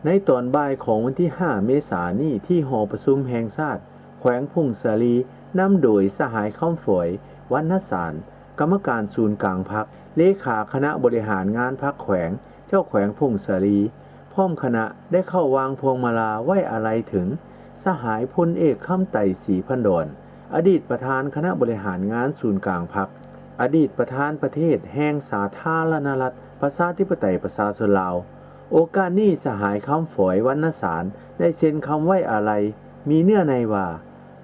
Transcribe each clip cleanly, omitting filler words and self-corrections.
ในตอนบ่ายของวันที่ 5 เมษายนนี้ที่หอประชุมแห่งชาติแขวงพุ่งสาลีนำโดยสหายข้ามฝอยวรรณสารกรรมการศูนย์กลางพรรคเลขาคณะบริหารงานพรรคแขวงเจ้าแขวงพุ่งสาลีพร้อมคณะได้เข้าวางพวงมาลาไว้อาลัยถึงสหายพลเอกค่ำไต่ศรีพันดรอดีตประธานคณะบริหารงานศูนย์กลางพรรคอดีตประธานประเทศแห่งสาธารณรัฐประชาธิปไตยประชาชนลาวโอกาสนี้สหายคำฝอยวรรณสารได้เซ็นคำไว้อาลัยมีเนื้อในว่า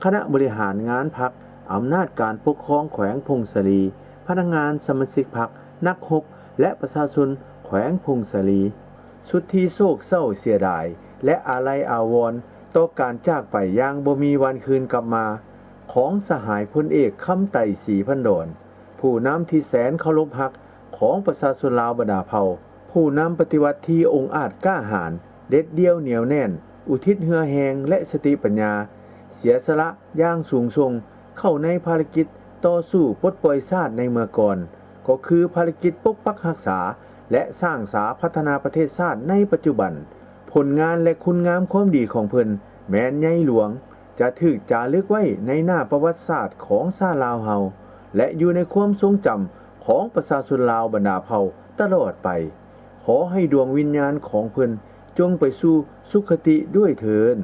คณะบริหารงานพรรคอำนาจการปกครองแขวงพงศาลีพนักงานสมาชิกพรรคนักฮกและประชาชนแขวงพงศาลีสุดที่โศกเศร้าเสียดายและอาลัยอาวรณ์ต่อการจากไปอย่างบ่มีวันคืนกลับมาของสหายพลเอกค่ำไต่ศรีพันดรผู้นำที่แสนเคารพรักของประชาชนลาวบรรดาเผ่าผู้นำปฏิวัติที่องอาจกล้าหาญเด็ดเดี่ยวเหนียวแน่นอุทิศเหือแหงและสติปัญญาเสียสละอย่างสูงส่งเข้าในภารกิจต่อสู้ปลดปล่อยชาติในเมื่อก่อนก็คือภารกิจปกปักรักษาและสร้างสาพัฒนาประเทศชาติในปัจจุบันผลงานและคุณงามความดีของเพิ่นแม้นใหญ่หลวงจะถูกจารึกไว้ในหน้าประวัติศาสตร์ของชาติลาวเฮาและอยู่ในความทรงจำของประชาชนลาวบรรดาเผ่าตลอดไปขอให้ดวงวิญญาณของเพิ่นจงไปสู่สุคติด้วยเถิด